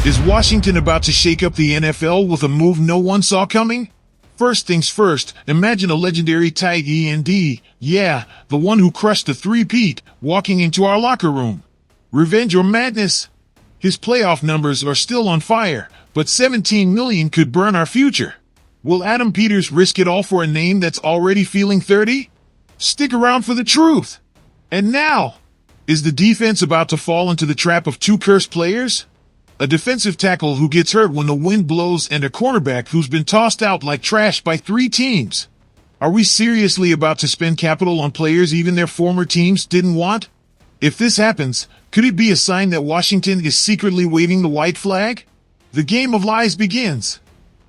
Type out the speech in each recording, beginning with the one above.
Is Washington about to shake up the NFL with a move no one saw coming? First things first, imagine a legendary tight end, yeah, the one who crushed the three-peat, walking into our locker room. Revenge or madness? His playoff numbers are still on fire, but 17 million could burn our future. Will Adam Peters risk it all for a name that's already feeling 30? Stick around for the truth. And now, is the defense about to fall into the trap of two cursed players? A defensive tackle who gets hurt when the wind blows and a cornerback who's been tossed out like trash by 3 teams. Are we seriously about to spend capital on players even their former teams didn't want? If this happens, could it be a sign that Washington is secretly waving the white flag? The game of lies begins.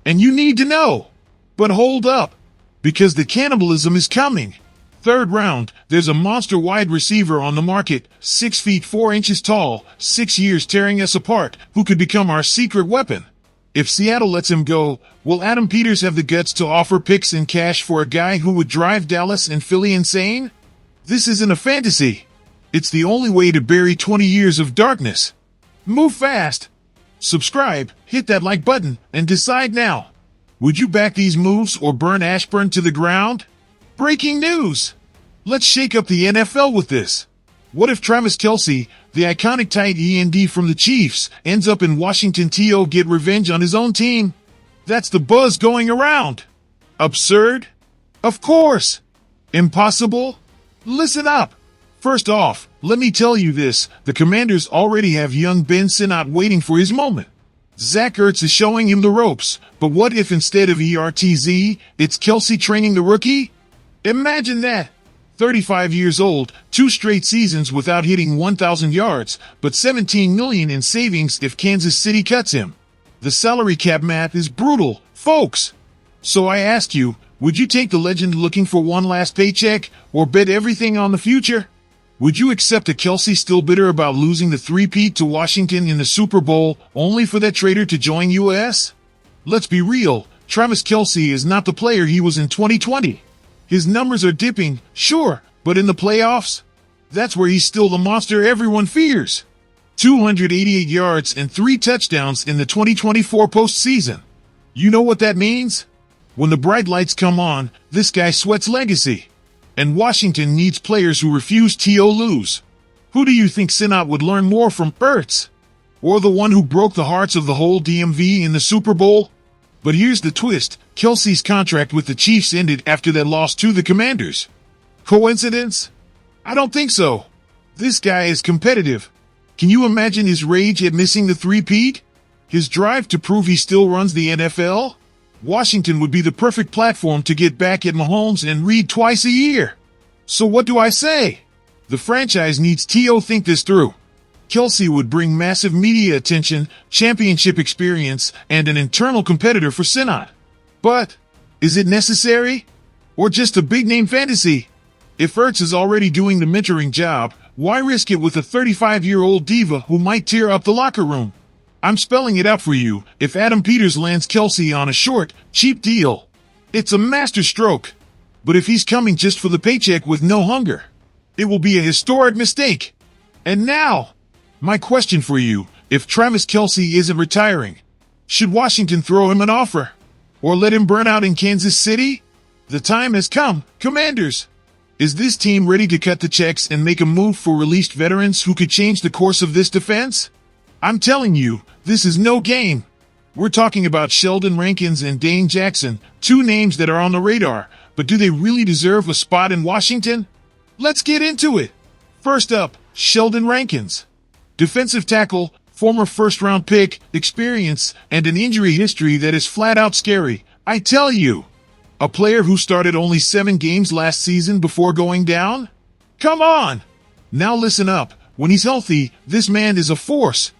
And you need to know. But hold up. Because the cannibalism is coming. Third round, there's a monster wide receiver on the market, 6 feet 4 inches tall, 6 years tearing us apart, who could become our secret weapon. If Seattle lets him go, will Adam Peters have the guts to offer picks and cash for a guy who would drive Dallas and Philly insane? This isn't a fantasy. It's the only way to bury 20 years of darkness. Move fast. Subscribe, hit that like button, and decide now. Would you back these moves or burn Ashburn to the ground? Breaking news! Let's shake up the NFL with this. What if Travis Kelce, the iconic tight end from the Chiefs, ends up in Washington to get revenge on his own team? That's the buzz going around. Absurd? Of course. Impossible? Listen up. First off, let me tell you this, the Commanders already have young Ben Sinnott waiting for his moment. Zach Ertz is showing him the ropes, but what if instead of ERTZ, it's Kelce training the rookie? Imagine that. 35 years old, 2 straight seasons without hitting 1,000 yards, but 17 million in savings if Kansas City cuts him. The salary cap math is brutal, folks. So I ask you, would you take the legend looking for one last paycheck, or bet everything on the future? Would you accept a Kelce still bitter about losing the three-peat to Washington in the Super Bowl, only for that traitor to join US? Let's be real, Travis Kelce is not the player he was in 2020. His numbers are dipping, sure, but in the playoffs? That's where he's still the monster everyone fears. 288 yards and 3 touchdowns in the 2024 postseason. You know what that means? When the bright lights come on, this guy sweats legacy. And Washington needs players who refuse to lose. Who do you think Sinnott would learn more from, Ertz? Or the one who broke the hearts of the whole DMV in the Super Bowl? But here's the twist, Kelce's contract with the Chiefs ended after that loss to the Commanders. Coincidence? I don't think so. This guy is competitive. Can you imagine his rage at missing the three-peat? His drive to prove he still runs the NFL? Washington would be the perfect platform to get back at Mahomes and Reed twice a year. So what do I say? The franchise needs to think this through. Kelce would bring massive media attention, championship experience, and an internal competitor for Sinnott. But, is it necessary? Or just a big-name fantasy? If Ertz is already doing the mentoring job, why risk it with a 35-year-old diva who might tear up the locker room? I'm spelling it out for you, if Adam Peters lands Kelce on a short, cheap deal. It's a masterstroke. But if he's coming just for the paycheck with no hunger, it will be a historic mistake. And now, my question for you, if Travis Kelce isn't retiring, should Washington throw him an offer? Or let him burn out in Kansas City? The time has come, Commanders. Is this team ready to cut the checks and make a move for released veterans who could change the course of this defense? I'm telling you, this is no game. We're talking about Sheldon Rankins and Dane Jackson, 2 names that are on the radar, but do they really deserve a spot in Washington? Let's get into it. First up, Sheldon Rankins. Defensive tackle, former first-round pick, experience, and an injury history that is flat-out scary, I tell you. A player who started only 7 games last season before going down? Come on! Now listen up, when he's healthy, this man is a force.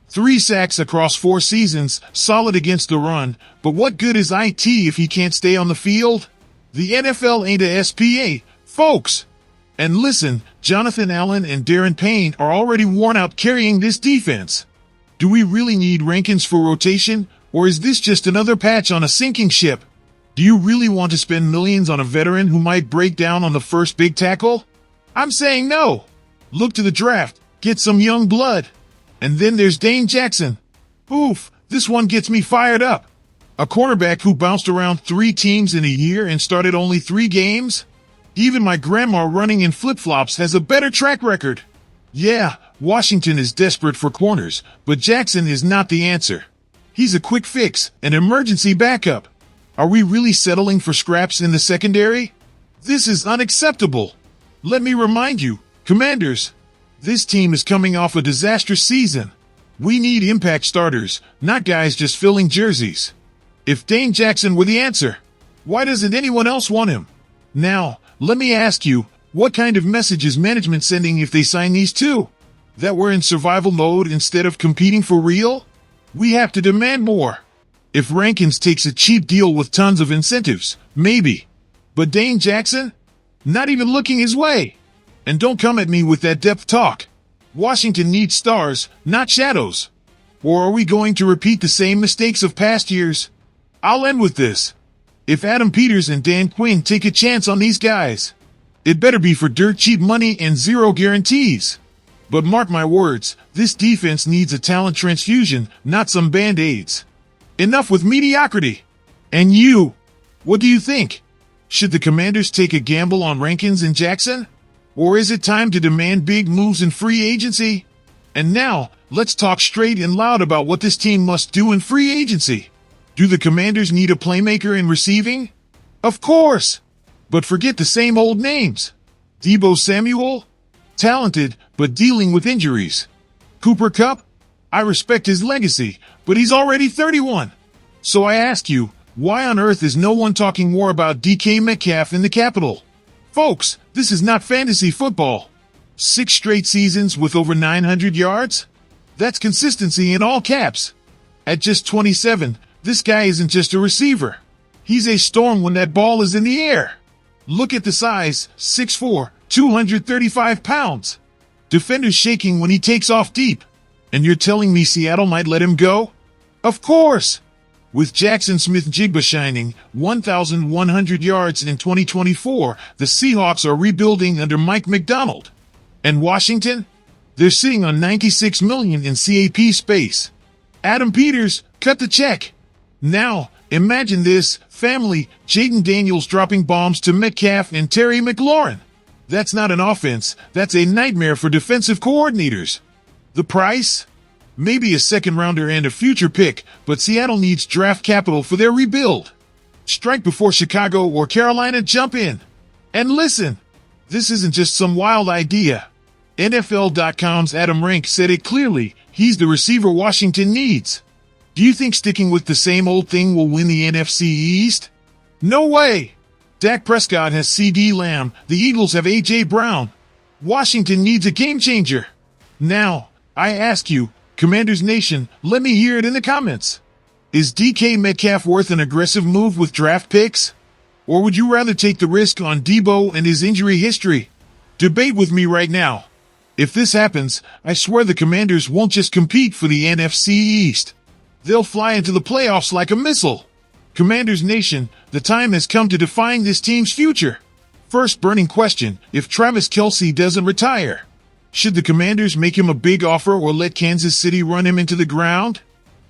3 sacks across 4 seasons, solid against the run, but what good is IT if he can't stay on the field? The NFL ain't a SPA, folks. And listen, Jonathan Allen and Darren Payne are already worn out carrying this defense. Do we really need Rankins for rotation, or is this just another patch on a sinking ship? Do you really want to spend millions on a veteran who might break down on the first big tackle? I'm saying no. Look to the draft, get some young blood. And then there's Dane Jackson. Oof, this one gets me fired up. A cornerback who bounced around 3 teams in a year and started only 3 games? Even my grandma running in flip-flops has a better track record. Yeah, Washington is desperate for corners, but Jackson is not the answer. He's a quick fix, an emergency backup. Are we really settling for scraps in the secondary? This is unacceptable. Let me remind you, Commanders, this team is coming off a disastrous season. We need impact starters, not guys just filling jerseys. If Dane Jackson were the answer, why doesn't anyone else want him? Now, let me ask you, what kind of message is management sending if they sign these two? That we're in survival mode instead of competing for real? We have to demand more. If Rankins takes a cheap deal with tons of incentives, maybe. But Dane Jackson? Not even looking his way. And don't come at me with that depth talk. Washington needs stars, not shadows. Or are we going to repeat the same mistakes of past years? I'll end with this. If Adam Peters and Dan Quinn take a chance on these guys, it better be for dirt cheap money and zero guarantees. But mark my words, this defense needs a talent transfusion, not some band-aids. Enough with mediocrity. And you, what do you think? Should the Commanders take a gamble on Rankins and Jackson? Or is it time to demand big moves in free agency? And now, let's talk straight and loud about what this team must do in free agency. Do the Commanders need a playmaker in receiving? Of course! But forget the same old names. Deebo Samuel? Talented, but dealing with injuries. Cooper Kupp? I respect his legacy, but he's already 31. So I ask you, why on earth is no one talking more about DK Metcalf in the Capitol? Folks, this is not fantasy football. 6 straight seasons with over 900 yards? That's consistency in all caps. At just 27, this guy isn't just a receiver. He's a storm when that ball is in the air. Look at the size, 6'4", 235 pounds. Defenders shaking when he takes off deep. And you're telling me Seattle might let him go? Of course! With Jackson Smith-Jigba shining 1,100 yards in 2024, the Seahawks are rebuilding under Mike McDonald. And Washington? They're sitting on $96 million in CAP space. Adam Peters, cut the check. Now, imagine this, family, Jaden Daniels dropping bombs to Metcalf and Terry McLaurin. That's not an offense, that's a nightmare for defensive coordinators. The price? Maybe a second-rounder and a future pick, but Seattle needs draft capital for their rebuild. Strike before Chicago or Carolina jump in. And listen, this isn't just some wild idea. NFL.com's Adam Rank said it clearly, he's the receiver Washington needs. Do you think sticking with the same old thing will win the NFC East? No way! Dak Prescott has CeeDee Lamb, the Eagles have A.J. Brown. Washington needs a game-changer. Now, I ask you, Commanders Nation, let me hear it in the comments. Is DK Metcalf worth an aggressive move with draft picks? Or would you rather take the risk on Deebo and his injury history? Debate with me right now. If this happens, I swear the Commanders won't just compete for the NFC East. They'll fly into the playoffs like a missile. Commanders Nation, the time has come to define this team's future. First burning question, if Travis Kelce doesn't retire, should the Commanders make him a big offer or let Kansas City run him into the ground?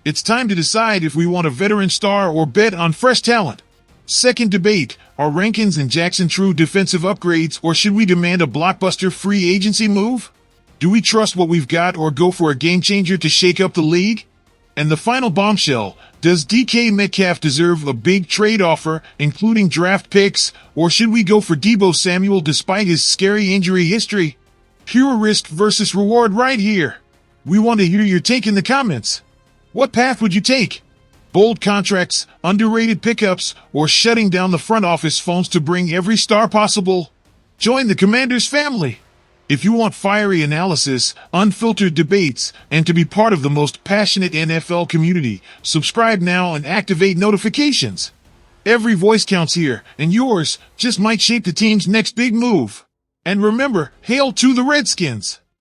It's time to decide if we want a veteran star or bet on fresh talent. Second debate, are Rankins and Jackson true defensive upgrades or should we demand a blockbuster free agency move? Do we trust what we've got or go for a game changer to shake up the league? And the final bombshell, does DK Metcalf deserve a big trade offer, including draft picks, or should we go for Deebo Samuel despite his scary injury history? Pure risk versus reward right here. We want to hear your take in the comments. What path would you take? Bold contracts, underrated pickups, or shutting down the front office phones to bring every star possible? Join the Commanders family. If you want fiery analysis, unfiltered debates, and to be part of the most passionate NFL community, subscribe now and activate notifications. Every voice counts here, and yours just might shape the team's next big move. And remember, hail to the Redskins!